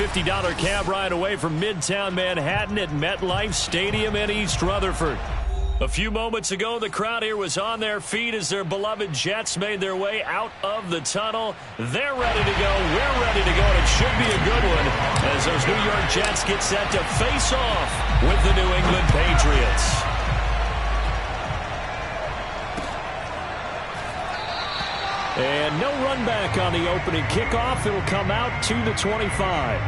$50 cab ride away from Midtown Manhattan at MetLife Stadium in East Rutherford. A few moments ago, the crowd here was on their feet as their beloved Jets made their way out of the tunnel. They're ready to go. We're ready to go, and it should be a good one as those New York Jets get set to face off with the New England Patriots. And no run back on the opening kickoff. It'll come out to the 25.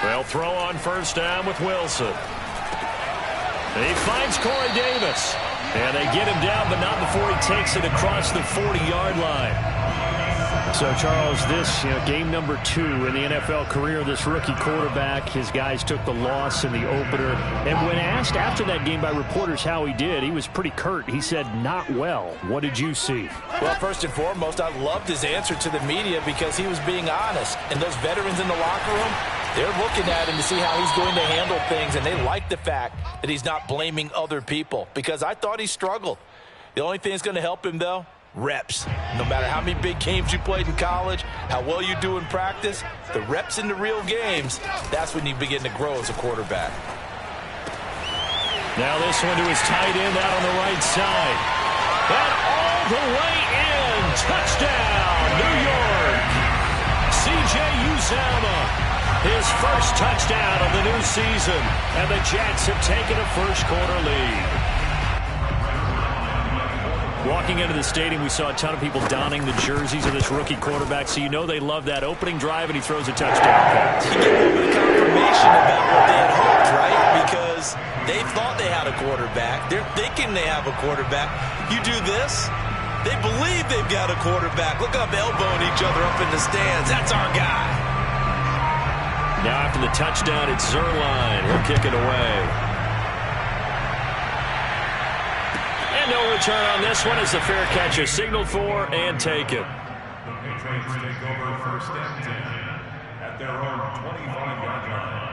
They'll throw on first down with Wilson. He finds Corey Davis. And they get him down, but not before he takes it across the 40-yard line. So, Charles, this game number 2 in the NFL career of this rookie quarterback. His guys took the loss in the opener. And when asked after that game by reporters how he did, he was pretty curt. He said, not well. What did you see? Well, first and foremost, I loved his answer to the media because he was being honest. And those veterans in the locker room, they're looking at him to see how he's going to handle things, and they like the fact that he's not blaming other people because I thought he struggled. The only thing that's going to help him, though, reps. No matter how many big games you played in college, how well you do in practice, the reps in the real games, that's when you begin to grow as a quarterback. Now this one to his tight end out on the right side. And all the way in. Touchdown, New York. C.J. Uzomah. His first touchdown of the new season, and the Jets have taken a first-quarter lead. Walking into the stadium, we saw a ton of people donning the jerseys of this rookie quarterback, so you know they love that opening drive, and he throws a touchdown pass. You get a little bit of confirmation about what they had hoped, right? Because they thought they had a quarterback. They're thinking they have a quarterback. You do this, they believe they've got a quarterback. Look up, elbowing each other up in the stands. That's our guy. Now after the touchdown, it's Zerline. He'll kick it away. And no return on this one as the fair catch is signaled for and taken. The Patriots take over first and 10 at their own 25-yard line.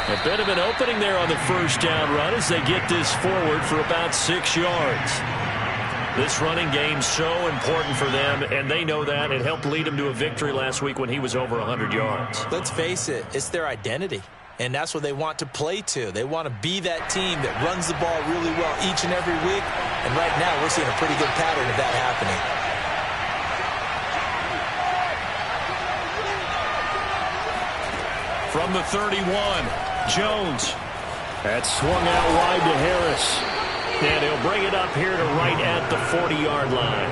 A bit of an opening there on the first down run as they get this forward for about 6 yards. This running game's so important for them, and they know that. It helped lead them to a victory last week when he was over 100 yards. Let's face it, it's their identity, and that's what they want to play to. They want to be that team that runs the ball really well each and every week, and right now we're seeing a pretty good pattern of that happening. From the 31, Jones. That's swung out wide to Harris. And he'll bring it up here to right at the 40-yard line.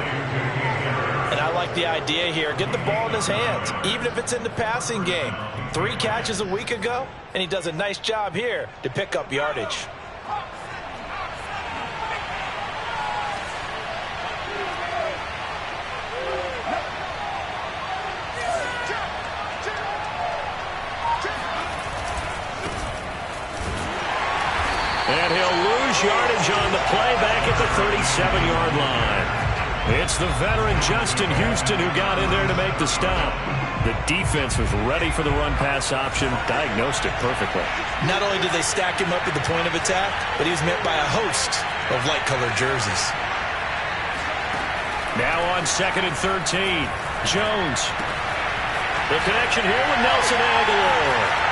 And I like the idea here. Get the ball in his hands, even if it's in the passing game. 3 catches a week ago, and he does a nice job here to pick up yardage. And he'll lose yardage on the play back at the 37-yard line. It's the veteran Justin Houston who got in there to make the stop. The defense was ready for the run-pass option, diagnosed it perfectly. Not only did they stack him up at the point of attack, but he was met by a host of light-colored jerseys. Now on 2nd and 13, Jones. The connection here with Nelson Aguilar.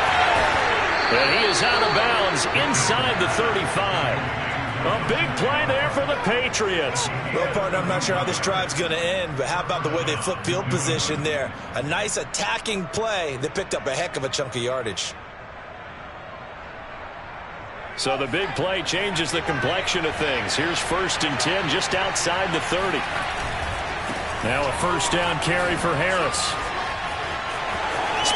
And he is out of bounds inside the 35. A big play there for the Patriots. Well, partner, I'm not sure how this drive's going to end, but how about the way they flip field position there? A nice attacking play that picked up a heck of a chunk of yardage. So the big play changes the complexion of things. Here's 1st and 10 just outside the 30. Now a first down carry for Harris.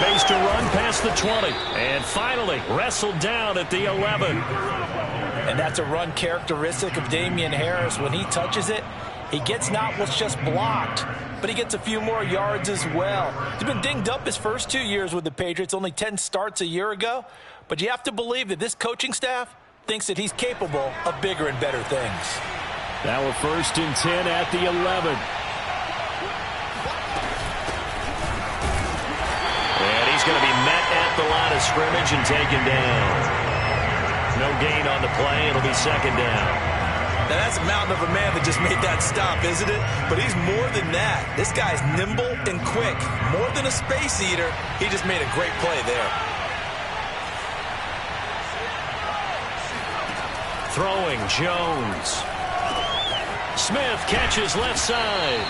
space to run past the 20. And finally wrestled down at the 11. And that's a run characteristic of Damian Harris. When he touches it, he gets not what's just blocked, but he gets a few more yards as well. He's been dinged up his first 2 years with the Patriots, only 10 starts a year ago. But you have to believe that this coaching staff thinks that he's capable of bigger and better things. Now a 1st and 10 at the 11. And he's going to be met at the line of scrimmage and taken down. No gain on the play. It'll be 2nd down. Now, that's a mountain of a man that just made that stop, isn't it? But he's more than that. This guy's nimble and quick. More than a space eater, he just made a great play there. Throwing, Jones. Smith catches left side.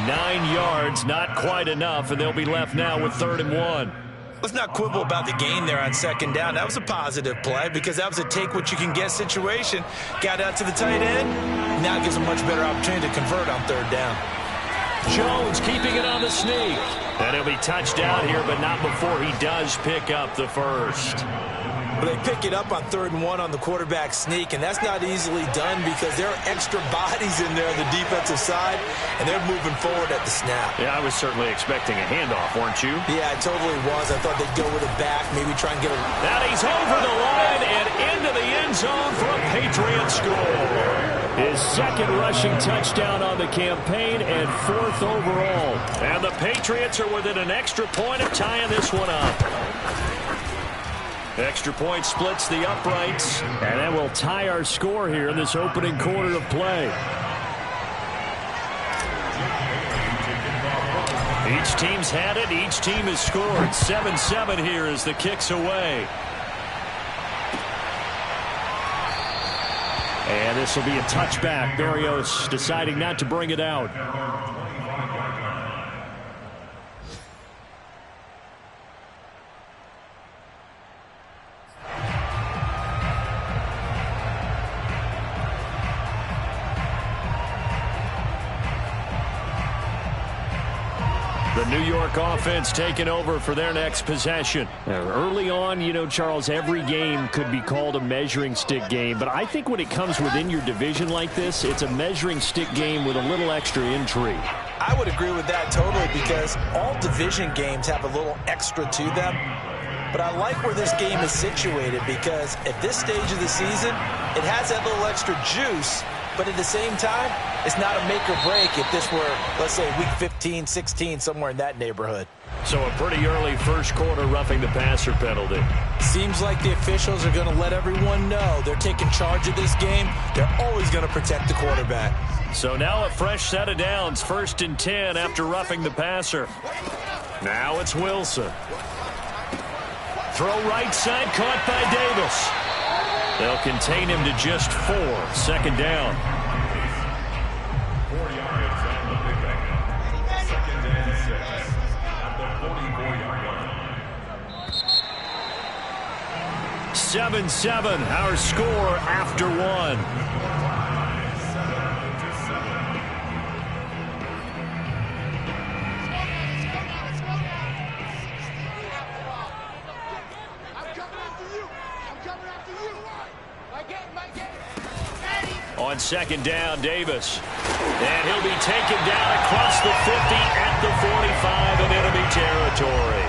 9 yards, not quite enough, and they'll be left now with 3rd and 1. Let's not quibble about the gain there on 2nd down. That was a positive play because that was a take-what-you-can-get situation. Got out to the tight end. Now it gives him a much better opportunity to convert on 3rd down. Jones keeping it on the sneak. And he'll be touched down here, but not before he does pick up the 1st. But they pick it up on 3rd and 1 on the quarterback sneak, and that's not easily done because there are extra bodies in there on the defensive side, and they're moving forward at the snap. Yeah, I was certainly expecting a handoff, weren't you? Yeah, I totally was. I thought they'd go with it back, maybe try and get a... Now he's over the line and into the end zone for a Patriot score. His 2nd rushing touchdown on the campaign and 4th overall. And the Patriots are within an extra point of tying this one up. Extra point splits the uprights, and that will tie our score here in this opening quarter of play. Each team's had it. Each team has scored. 7-7 here as the kick's away. And this will be a touchback. Berrios deciding not to bring it out. The New York offense taking over for their next possession. Early on, you know, Charles, every game could be called a measuring stick game. But I think when it comes within your division like this, it's a measuring stick game with a little extra intrigue. I would agree with that totally because all division games have a little extra to them. But I like where this game is situated because at this stage of the season, it has that little extra juice. But at the same time, it's not a make or break if this were, let's say, week 15, 16, somewhere in that neighborhood. So a pretty early first quarter roughing the passer penalty. Seems like the officials are going to let everyone know they're taking charge of this game. They're always going to protect the quarterback. So now a fresh set of downs, 1st and 10 after roughing the passer. Now it's Wilson. Throw right side, caught by Davis. They'll contain him to just 4. 2nd down. 4 yards on the pickup. 2nd and 6 at the 44-yard line. 7-7, our score after 1. On 2nd down, Davis. And he'll be taken down across the 50 at the 45 in enemy territory.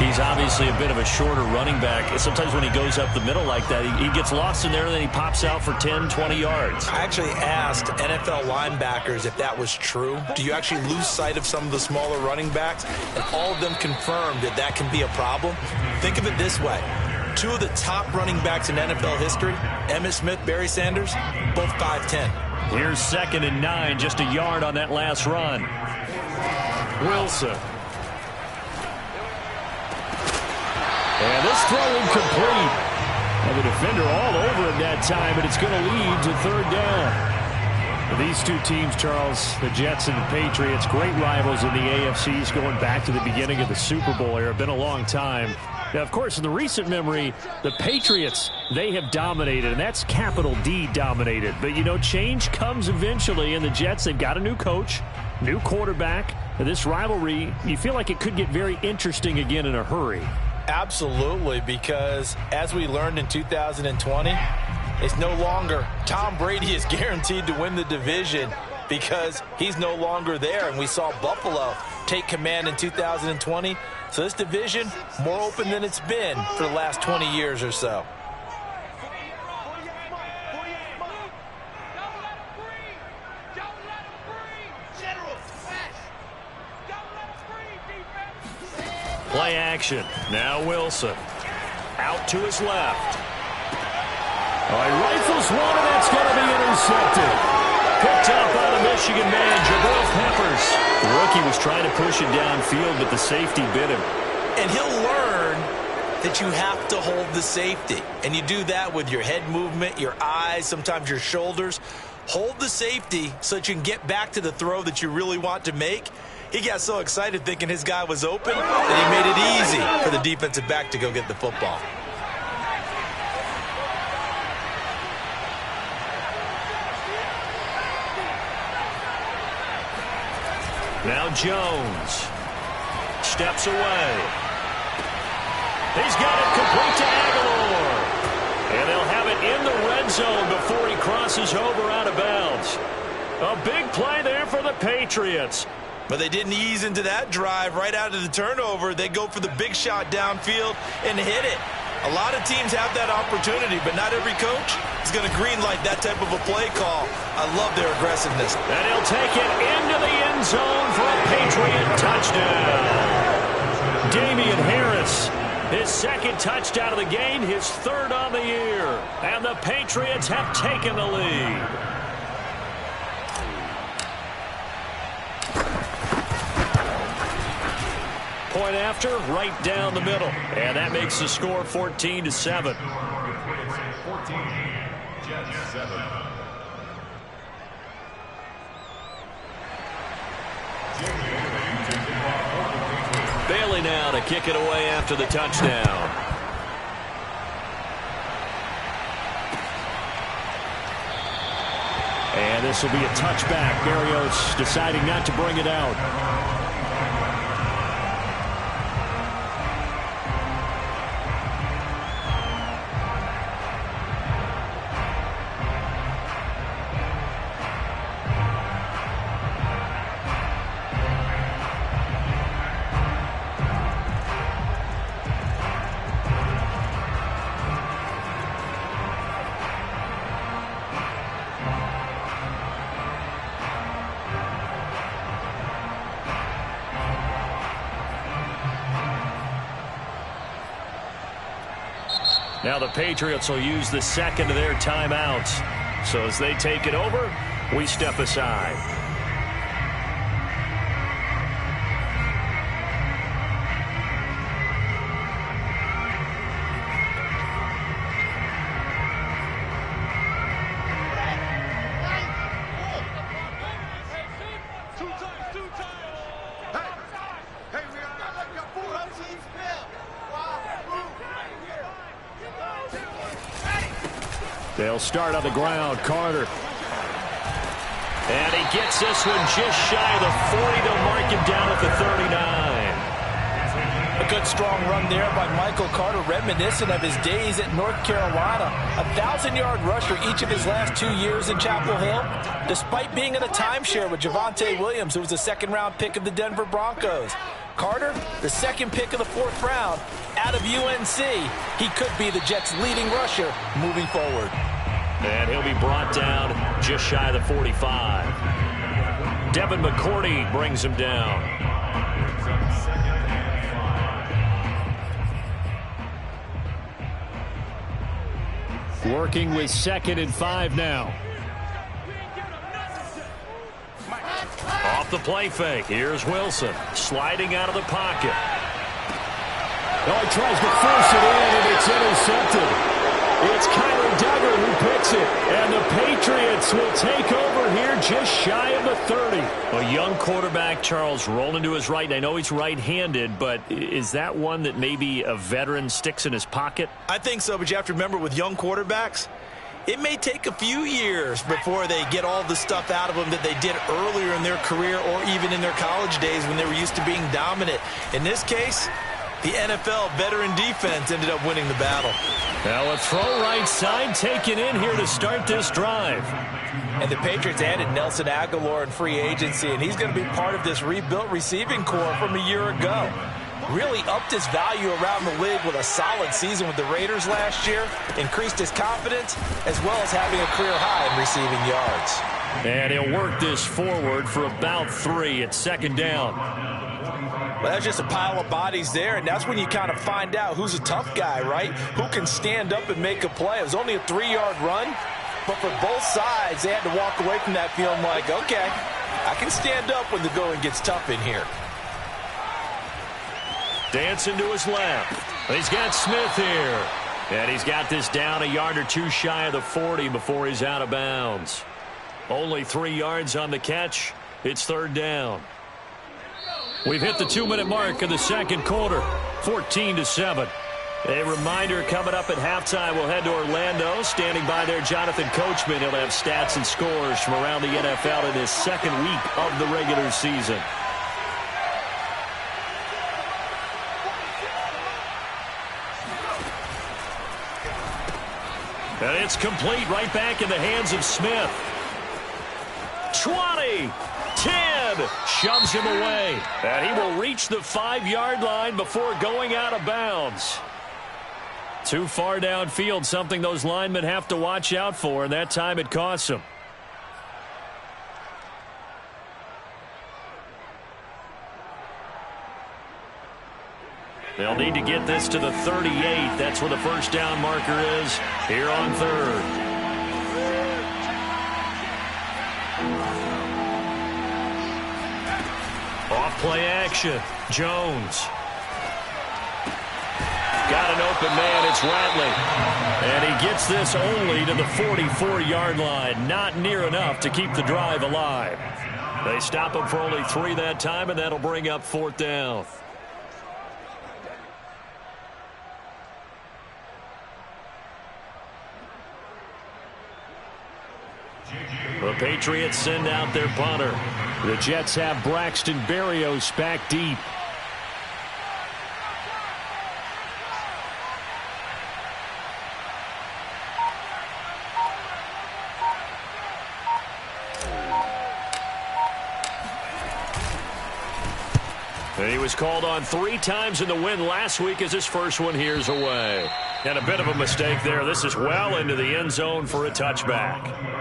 He's obviously a bit of a shorter running back. Sometimes when he goes up the middle like that, he gets lost in there and then he pops out for 10, 20 yards. I actually asked NFL linebackers if that was true. Do you actually lose sight of some of the smaller running backs? And all of them confirmed that that can be a problem. Think of it this way. 2 of the top running backs in NFL history, Emmitt Smith, Barry Sanders, both 5'10". Here's 2nd and 9, just a yard on that last run. Wilson. And this throw incomplete. And the defender all over him that time, but it's going to lead to 3rd down. These two teams, Charles, the Jets and the Patriots, great rivals in the AFCs going back to the beginning of the Super Bowl era. Been a long time. Now, of course, in the recent memory, the Patriots, they have dominated, and that's capital D dominated. But, you know, change comes eventually, and the Jets, they've got a new coach, new quarterback, This rivalry, you feel like it could get very interesting again in a hurry. Absolutely, because as we learned in 2020, it's no longer Tom Brady is guaranteed to win the division because he's no longer there. And we saw Buffalo take command in 2020. So this division, more open than it's been for the last 20 years or so. Play action. Now Wilson. Out to his left. All right, rifles one, and that's going to be intercepted. Picked up by the Michigan man, Jabril Peppers. The rookie was trying to push it downfield, but the safety bit him. And he'll learn that you have to hold the safety. And you do that with your head movement, your eyes, sometimes your shoulders. Hold the safety so that you can get back to the throw that you really want to make. He got so excited thinking his guy was open that he made it easy for the defensive back to go get the football. Now Jones steps away. He's got it complete to Aguilar. And they'll have it in the red zone before he crosses over out of bounds. A big play there for the Patriots. But they didn't ease into that drive right out of the turnover. They go for the big shot downfield and hit it. A lot of teams have that opportunity, but not every coach is going to greenlight that type of a play call. I love their aggressiveness. And he'll take it into the end zone for a Patriot touchdown. Damian Harris, his second touchdown of the game, his third on the year. And the Patriots have taken the lead. Point after, right down the middle. And that makes the score 14-7. 14, Jets 7. Bailey now to kick it away after the touchdown. And this will be a touchback. Berrios deciding not to bring it out. Now the Patriots will use the second of their timeouts. So as they take it over, we step aside. They'll start on the ground. Carter. And he gets this one just shy of the 40. They'll mark him down at the 39. A good strong run there by Michael Carter, reminiscent of his days at North Carolina. A 1,000-yard rusher each of his last 2 years in Chapel Hill, despite being in a timeshare with Javonte Williams, who was a second-round pick of the Denver Broncos. Carter, the second pick of the 4th round out of UNC. He could be the Jets' leading rusher moving forward. And he'll be brought down just shy of the 45. Devin McCourty brings him down. Working with 2nd and 5 now. Off the play fake. Here's Wilson sliding out of the pocket. Oh, he tries to force it in, and it's intercepted. It's Kyler Duggar who picks it, and the Patriots will take over here just shy of the 30. A young quarterback, Charles, rolling to his right. I know he's right-handed, but is that one that maybe a veteran sticks in his pocket? I think so, but you have to remember with young quarterbacks, it may take a few years before they get all the stuff out of them that they did earlier in their career or even in their college days when they were used to being dominant. In this case, the NFL veteran defense ended up winning the battle. Now a throw right side taken in here to start this drive. And the Patriots added Nelson Aguilar in free agency, and he's going to be part of this rebuilt receiving corps from a year ago. Really upped his value around the league with a solid season with the Raiders last year, increased his confidence, as well as having a career high in receiving yards. And he'll work this forward for about 3 at second down. Well, that's just a pile of bodies there, and that's when you kind of find out who's a tough guy, right? Who can stand up and make a play. It was only a 3-yard run, but for both sides, they had to walk away from that feeling like, okay, I can stand up when the going gets tough in here. Dancing to his left. He's got Smith here. And he's got this down a yard or 2 shy of the 40 before he's out of bounds. Only 3 yards on the catch. It's third down. We've hit the 2-minute mark of the second quarter. 14-7. A reminder coming up at halftime. We'll head to Orlando. Standing by there, Jonathan Coachman. He'll have stats and scores from around the NFL in his second week of the regular season. And it's complete right back in the hands of Smith. 20, 10, shoves him away. And he will reach the 5-yard line before going out of bounds. Too far downfield, something those linemen have to watch out for, and that time it costs them. They'll need to get this to the 38. That's where the first down marker is here on third. Off play action. Jones. Got an open man. It's Ratley. And he gets this only to the 44-yard line. Not near enough to keep the drive alive. They stop him for only 3 that time, and that'll bring up fourth down. The Patriots send out their punter. The Jets have Braxton Berrios back deep. And he was called on 3 times in the win last week as his first one here's away. And a bit of a mistake there. This is well into the end zone for a touchback.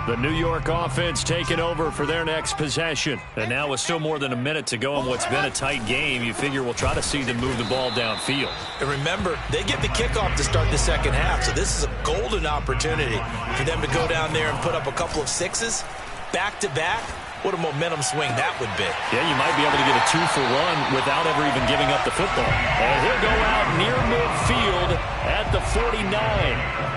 The New York offense taking over for their next possession. And now with still more than a minute to go in what's been a tight game, you figure we'll try to see them move the ball downfield. And remember, they get the kickoff to start the second half, so this is a golden opportunity for them to go down there and put up a couple of 6s back-to-back. What a momentum swing that would be. Yeah, you might be able to get a 2-for-1 without ever even giving up the football. And he'll go out near midfield at the 49.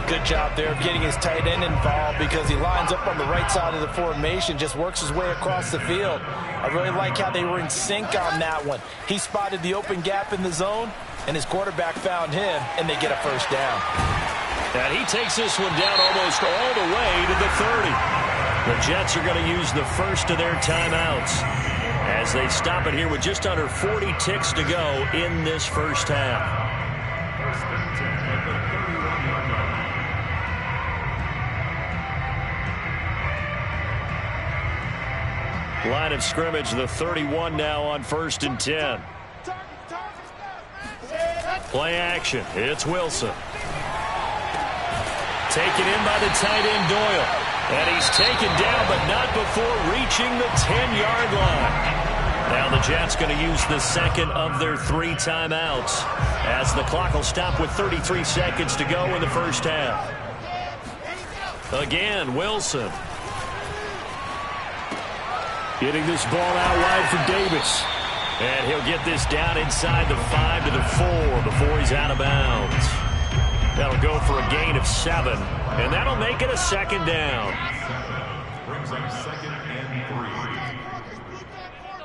Good job there of getting his tight end involved because he lines up on the right side of the formation, just works his way across the field. I really like how they were in sync on that one. He spotted the open gap in the zone, and his quarterback found him, and they get a first down. And he takes this one down almost all the way to the 30. The Jets are going to use the first of their timeouts as they stop it here with just under 40 ticks to go in this first half. Line of scrimmage, the 31 now on 1st and 10. Play action. It's Wilson. Taken in by the tight end Doyle. And he's taken down, but not before reaching the 10-yard line. Now the Jets going to use the second of their 3 timeouts as the clock will stop with 33 seconds to go in the first half. Again, Wilson. Getting this ball out wide for Davis. And he'll get this down inside the 5 to the 4 before he's out of bounds. That'll go for a gain of 7. And that'll make it a second down. Brings up 2nd and 3.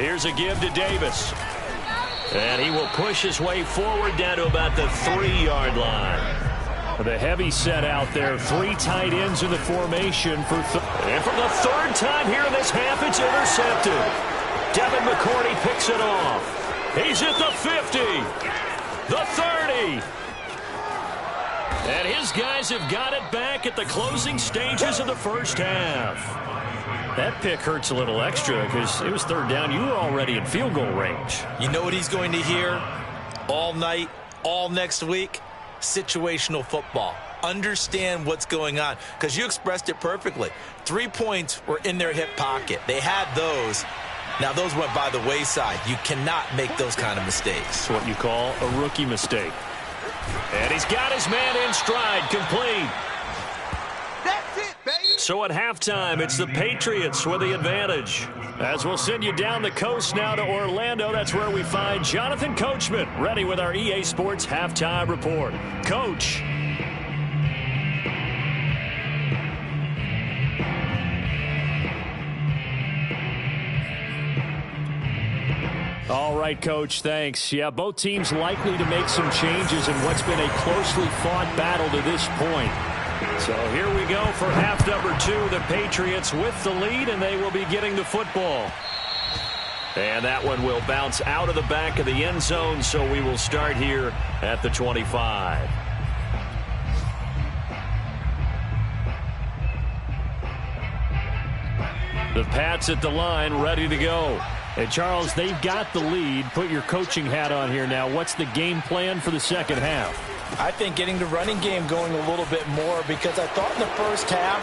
Here's a give to Davis. And he will push his way forward down to about the 3-yard line. The heavy set out there. 3 tight ends in the formation. And for the 3rd time here in this half, it's intercepted. Devin McCourty picks it off. He's at the 50. The 30. And his guys have got it back at the closing stages of the first half. That pick hurts a little extra because it was 3rd down. You were already in field goal range. You know what he's going to hear all night, all next week? Situational football. Understand what's going on, because you expressed it perfectly. 3 points were in their hip pocket. They had those. Now those went by the wayside. You cannot make those kind of mistakes. It's what you call a rookie mistake. And he's got his man in stride, complete. That's it, baby. So at halftime, it's the Patriots with the advantage. As we'll send you down the coast now to Orlando, that's where we find Jonathan Coachman, ready with our EA Sports Halftime Report. Coach. All right, Coach, thanks. Yeah, both teams likely to make some changes in what's been a closely fought battle to this point. So here we go for half number 2. The Patriots with the lead, and they will be getting the football. And that one will bounce out of the back of the end zone, so we will start here at the 25. The Pats at the line, ready to go. And, Charles, they've got the lead. Put your coaching hat on here now. What's the game plan for the second half? I think getting the running game going a little bit more, because I thought in the first half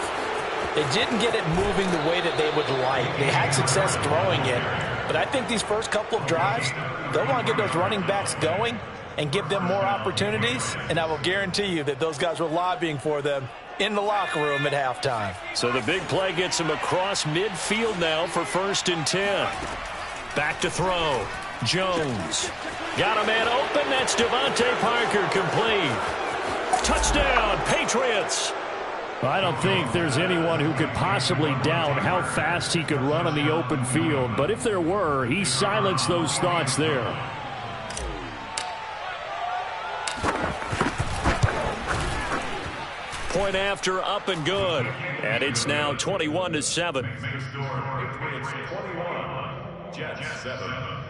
they didn't get it moving the way that they would like. They had success throwing it, but I think these first couple of drives, they'll want to get those running backs going and give them more opportunities, and I will guarantee you that those guys were lobbying for them in the locker room at halftime. So the big play gets him across midfield now for 1st and 10. Back to throw. Jones. Got a man open. That's Devontae Parker, complete. Touchdown, Patriots. I don't think there's anyone who could possibly doubt how fast he could run on the open field. But if there were, he silenced those thoughts there. Point after, up and good. And it's now 21-7. Patriots 21, Jets 7.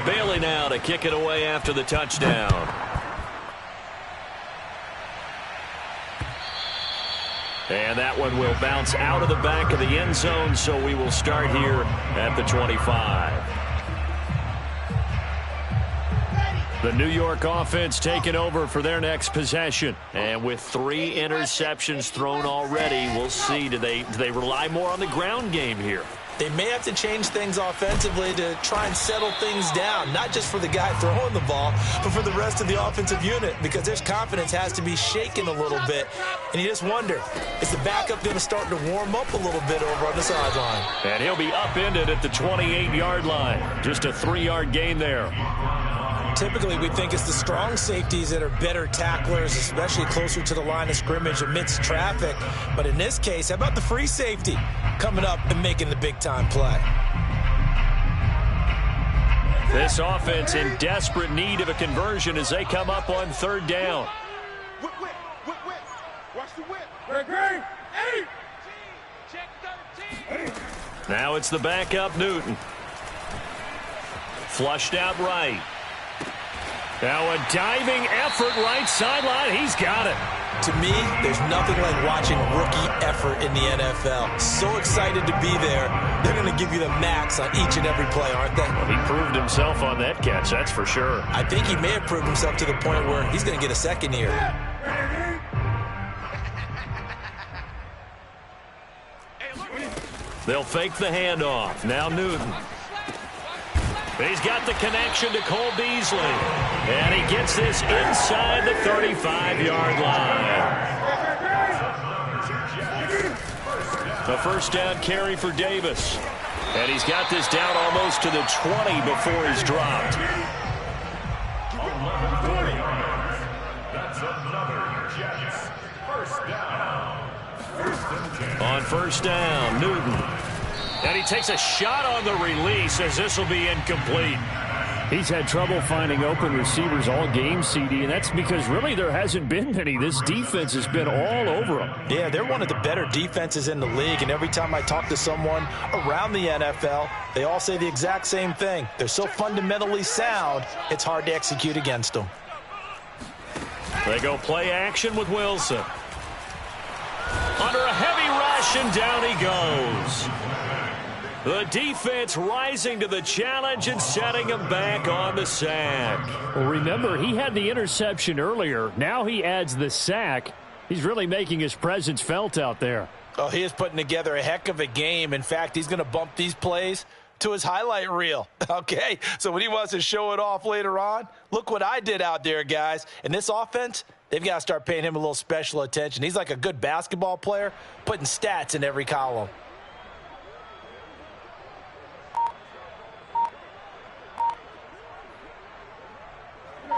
Bailey now to kick it away after the touchdown. And that one will bounce out of the back of the end zone, so we will start here at the 25. The New York offense taking over for their next possession. And with 3 interceptions thrown already, we'll see, do they rely more on the ground game here? They may have to change things offensively to try and settle things down, not just for the guy throwing the ball, but for the rest of the offensive unit, because their confidence has to be shaken a little bit. And you just wonder, is the backup going to start to warm up a little bit over on the sideline? And he'll be upended at the 28-yard line. Just a 3-yard gain there. Typically, we think it's the strong safeties that are better tacklers, especially closer to the line of scrimmage amidst traffic. But in this case, how about the free safety coming up and making the big-time play? This offense in desperate need of a conversion as they come up on 3rd down. Whip. Watch the whip. Great. 8. Check 13. Now it's the backup, Newton. Flushed out right. Now a diving effort right sideline. He's got it. To me, there's nothing like watching rookie effort in the NFL. So excited to be there. They're going to give you the max on each and every play, aren't they? Well, he proved himself on that catch, that's for sure. I think he may have proved himself to the point where he's going to get a second here. They'll fake the handoff. Now Newton. He's got the connection to Cole Beasley. And he gets this inside the 35-yard line. A 1st down carry for Davis. And he's got this down almost to the 20 before he's dropped. That's another Jets 1st down. 1st and 10. On first down, Newton. And he takes a shot on the release as this will be incomplete. He's had trouble finding open receivers all game, CD, and that's because really there hasn't been many. This defense has been all over him. Yeah, they're one of the better defenses in the league, and every time I talk to someone around the NFL, they all say the exact same thing. They're so fundamentally sound, it's hard to execute against them. They go play action with Wilson. Under a heavy rush, and down he goes. The defense rising to the challenge and setting him back on the sack. Well, remember, he had the interception earlier. Now he adds the sack. He's really making his presence felt out there. Oh, he is putting together a heck of a game. In fact, he's going to bump these plays to his highlight reel. Okay, so when he wants to show it off later on, look what I did out there, guys. And this offense, they've got to start paying him a little special attention. He's like a good basketball player, putting stats in every column.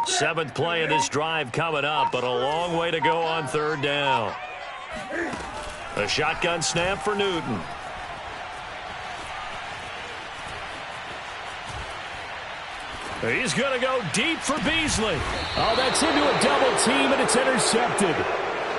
Seventh play of this drive coming up, but a long way to go on third down. A shotgun snap for Newton. He's going to go deep for Beasley. Oh, that's into a double team, and it's intercepted.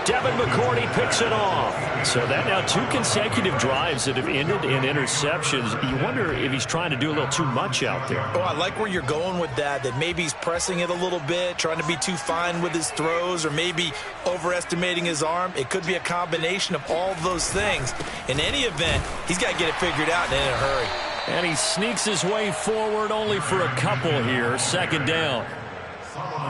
Devin McCourty picks it off. So that now 2 consecutive drives that have ended in interceptions. You wonder if he's trying to do a little too much out there. Oh, I like where you're going with that maybe he's pressing it a little bit, trying to be too fine with his throws, or maybe overestimating his arm. It could be a combination of all of those things. In any event, he's got to get it figured out and in a hurry. And he sneaks his way forward only for a couple here. Second down.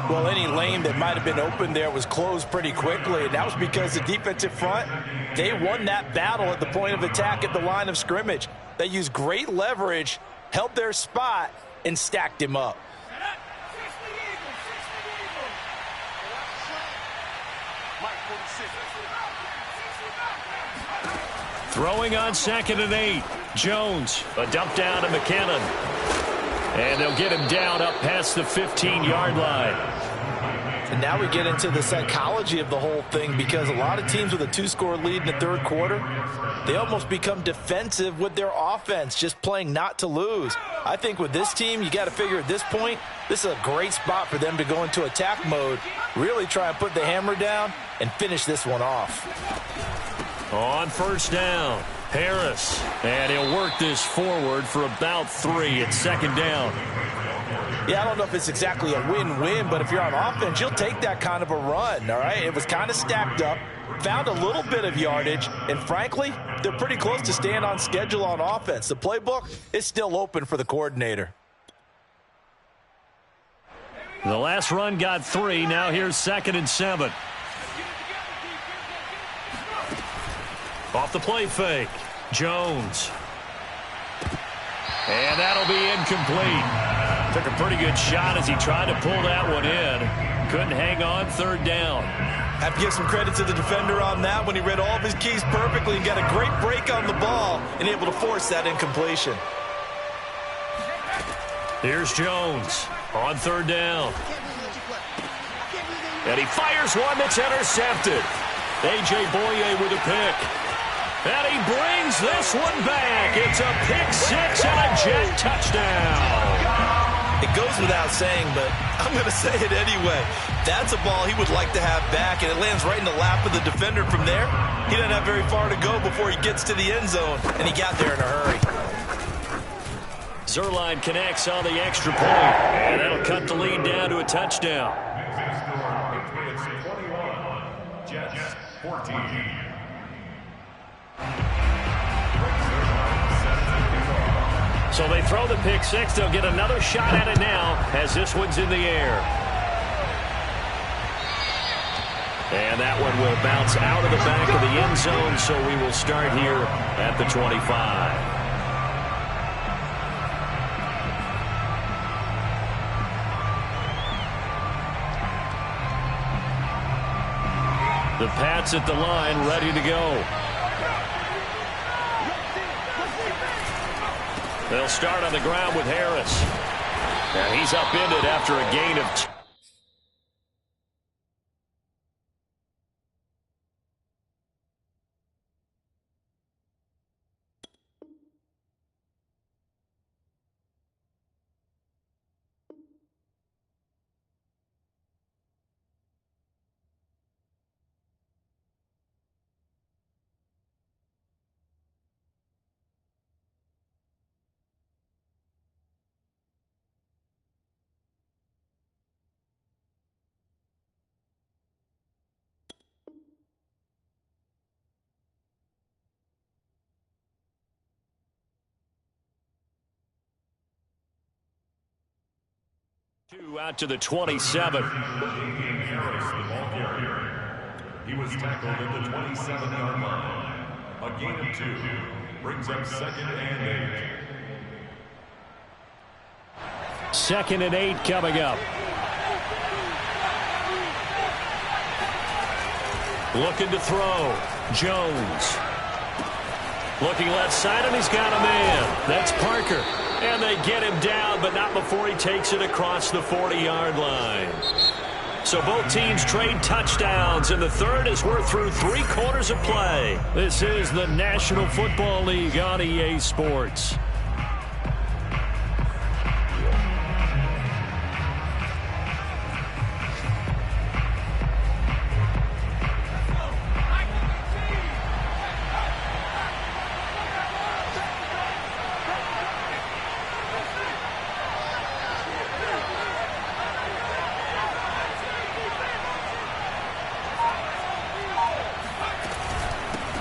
Well, any lane that might have been open there was closed pretty quickly, and that was because the defensive front, they won that battle at the point of attack at the line of scrimmage. They used great leverage, held their spot, and stacked him up. Throwing on 2nd and 8. Jones, a dump down to McKinnon. And they'll get him down up past the 15-yard line. And now we get into the psychology of the whole thing, because a lot of teams with a 2-score lead in the third quarter, they almost become defensive with their offense, just playing not to lose. I think with this team, you got to figure at this point, this is a great spot for them to go into attack mode, really try and put the hammer down and finish this one off. On first down, Harris. And he'll work this forward for about 3 at second down. Yeah, I don't know if it's exactly a win-win, but if you're on offense, you'll take that kind of a run, all right? It was kind of stacked up, found a little bit of yardage, and frankly, they're pretty close to staying on schedule on offense. The playbook is still open for the coordinator. The last run got 3. Now here's 2nd and 7. Off the play fake, Jones. And that'll be incomplete. Took a pretty good shot as he tried to pull that one in. Couldn't hang on third down. Have to give some credit to the defender on that when he read all of his keys perfectly and got a great break on the ball and able to force that incompletion. Here's Jones on third down. And he fires one that's intercepted. A.J. Boye with a pick. And he brings this one back. It's a pick 6 and a jet touchdown. It goes without saying, but I'm going to say it anyway. That's a ball he would like to have back, and it lands right in the lap of the defender from there. He doesn't have very far to go before he gets to the end zone, and he got there in a hurry. Zerline connects on the extra point, and that'll cut the lead down to a touchdown. Patriots 21, Jets 14. So they throw the pick 6. They'll get another shot at it now as this one's in the air. And that one will bounce out of the back of the end zone, so we will start here at the 25. The Pats at the line, ready to go. They'll start on the ground with Harris. And he's upended after a gain of 2. Out to the 27. Harris, the ball carrier. He was tackled at the 27-yard line. A gain of 2 brings up 2nd and 8. 2nd and 8 coming up. Looking to throw. Jones. Looking left side, and he's got a man. That's Parker. And they get him down, but not before he takes it across the 40-yard line. So both teams trade touchdowns, and the third as we're through 3 quarters of play. This is the National Football League on EA Sports.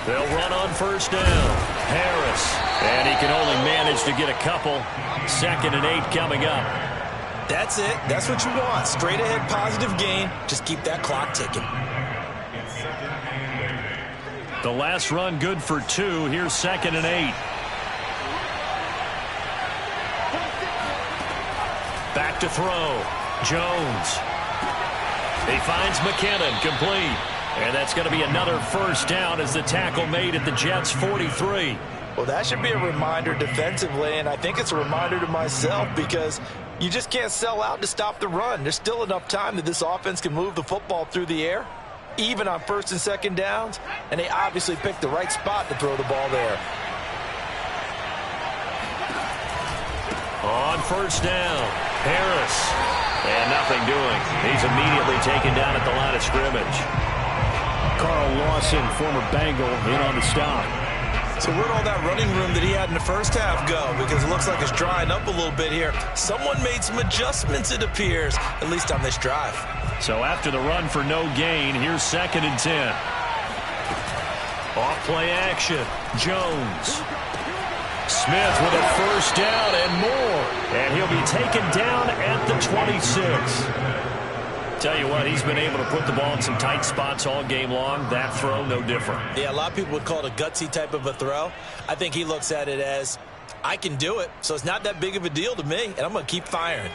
They'll run on first down. Harris. And he can only manage to get a couple. 2nd and 8 coming up. That's it. That's what you want. Straight ahead positive gain. Just keep that clock ticking. The last run good for 2. Here's 2nd and 8. Back to throw. Jones. He finds McKinnon, complete. And that's going to be another first down as the tackle made at the Jets' 43. Well, that should be a reminder defensively, and I think it's a reminder to myself because you just can't sell out to stop the run. There's still enough time that this offense can move the football through the air, even on 1st and 2nd downs, and they obviously picked the right spot to throw the ball there. On first down, Harris. And nothing doing. He's immediately taken down at the line of scrimmage. Carl Lawson, former Bengal, in on the stop. So where'd all that running room that he had in the first half go? Because it looks like it's drying up a little bit here. Someone made some adjustments, it appears, at least on this drive. So after the run for no gain, here's 2nd and 10. Off play action. Jones. Smith with a first down and more. And he'll be taken down at the 26. Tell you what, he's been able to put the ball in some tight spots all game long. That throw, no different. Yeah, a lot of people would call it a gutsy type of a throw. I think he looks at it as, I can do it, so it's not that big of a deal to me, and I'm going to keep firing.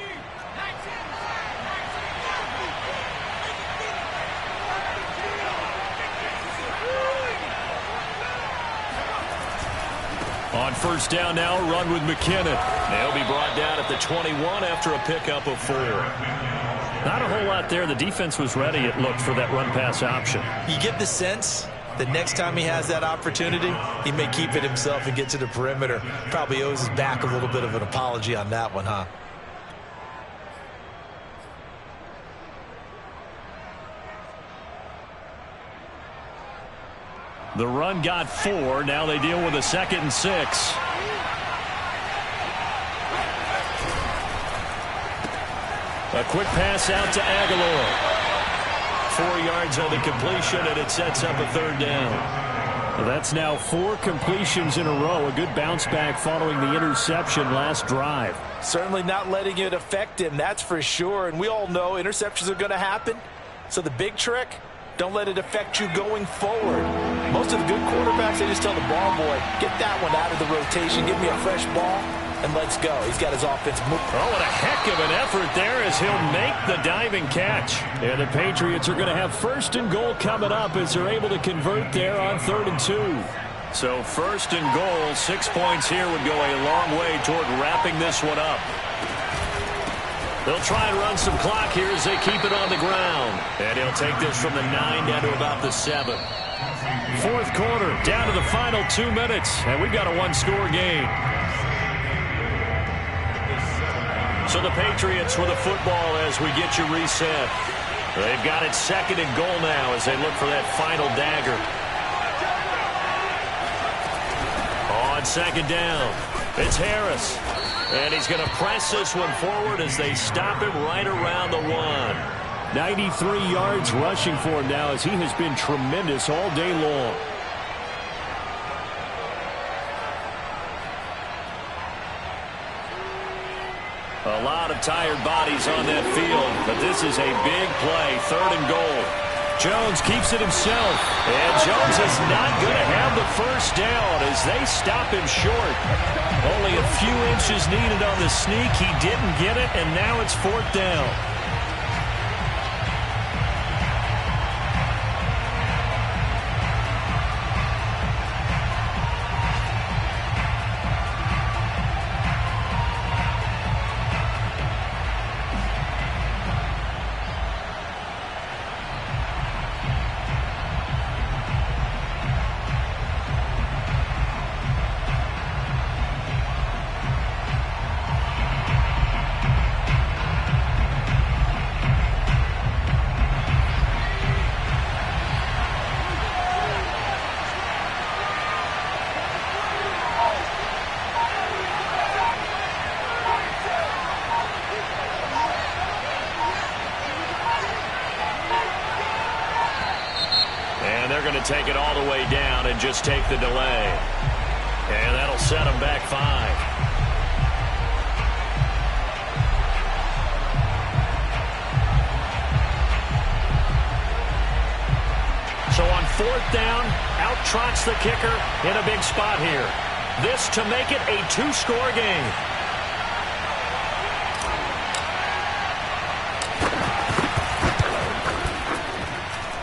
On first down now, run with McKinnon. They'll be brought down at the 21 after a pickup of 4. Not a whole lot there. The defense was ready, it looked, for that run-pass option. You get the sense that next time he has that opportunity, he may keep it himself and get to the perimeter. Probably owes his back a little bit of an apology on that one, huh? The run got 4. Now they deal with a 2nd and 6. A quick pass out to Aguilar. 4 yards on the completion, and it sets up a 3rd down. Well, that's now 4 completions in a row. A good bounce back following the interception last drive. Certainly not letting it affect him, that's for sure. And we all know interceptions are going to happen. So the big trick, don't let it affect you going forward. Most of the good quarterbacks, they just tell the ball boy, get that one out of the rotation, give me a fresh ball, and let's go. He's got his offense moving. Oh, what a heck of an effort there as he'll make the diving catch. And the Patriots are going to have 1st and goal coming up as they're able to convert there on 3rd and 2. So 1st and goal, 6 points here would go a long way toward wrapping this one up. They'll try and run some clock here as they keep it on the ground. And he'll take this from the 9 down to about the 7. 4th quarter, down to the final 2 minutes. And we've got a 1-score game. So the Patriots with the football as we get you reset. They've got it 2nd and goal now as they look for that final dagger. On 2nd down, it's Harris. And he's going to press this one forward as they stop him right around the 1. 93 yards rushing for him now as he has been tremendous all day long. A lot of tired bodies on that field, but this is a big play, 3rd and goal. Jones keeps it himself, and Jones is not going to have the first down as they stop him short. Only a few inches needed on the sneak. He didn't get it, and now it's 4th down. They're going to take it all the way down and just take the delay. And that'll set them back 5. So on 4th down, out trots the kicker in a big spot here. This to make it a 2-score game.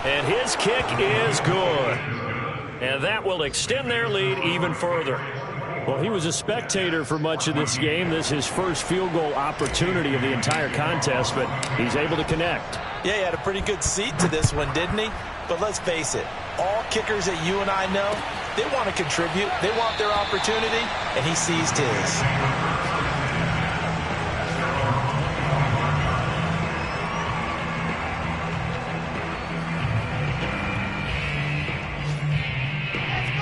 And his kick is good. And that will extend their lead even further. Well, he was a spectator for much of this game. This is his first field goal opportunity of the entire contest, but he's able to connect. Yeah, he had a pretty good seat to this one, didn't he? But let's face it, all kickers that you and I know, they want to contribute. They want their opportunity, and he seized his.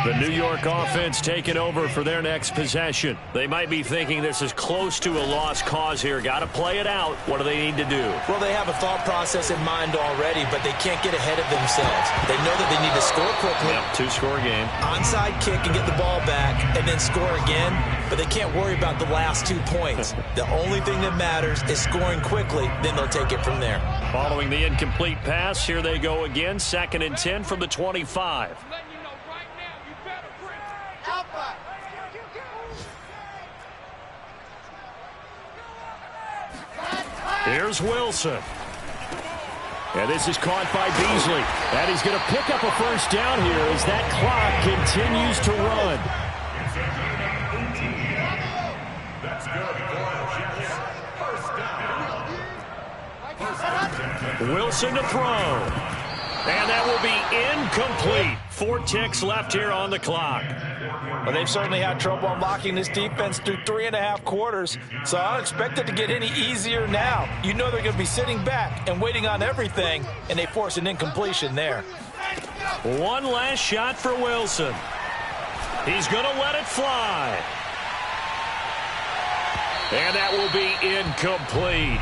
The New York offense taking over for their next possession. They might be thinking this is close to a lost cause here. Got to play it out. What do they need to do? Well, they have a thought process in mind already, but they can't get ahead of themselves. They know that they need to score quickly. Yep, 2-score game. Onside kick and get the ball back and then score again, but they can't worry about the last 2 points. The only thing that matters is scoring quickly, then they'll take it from there. Following the incomplete pass, here they go again. 2nd and 10 from the 25. Here's Wilson. And this is caught by Beasley. And he's going to pick up a first down here as that clock continues to run. Wilson to throw. And that will be incomplete. 4 ticks left here on the clock. Well, they've certainly had trouble unlocking this defense through 3.5 quarters, so I don't expect it to get any easier now. You know they're going to be sitting back and waiting on everything, and they force an incompletion there. One last shot for Wilson. He's going to let it fly. And that will be incomplete.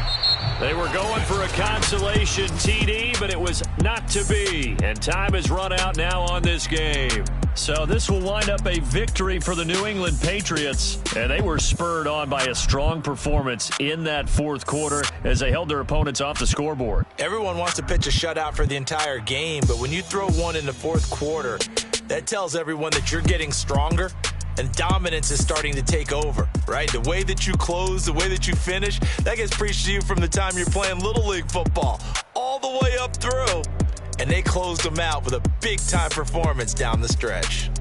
They were going for a consolation TD, but it was not to be. And time has run out now on this game. So this will wind up a victory for the New England Patriots. And they were spurred on by a strong performance in that 4th quarter as they held their opponents off the scoreboard. Everyone wants to pitch a shutout for the entire game, but when you throw one in the 4th quarter, that tells everyone that you're getting stronger. And dominance is starting to take over, right? The way that you close, the way that you finish, that gets preached to you from the time you're playing Little League football all the way up through. And they closed them out with a big-time performance down the stretch.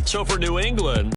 So for New England,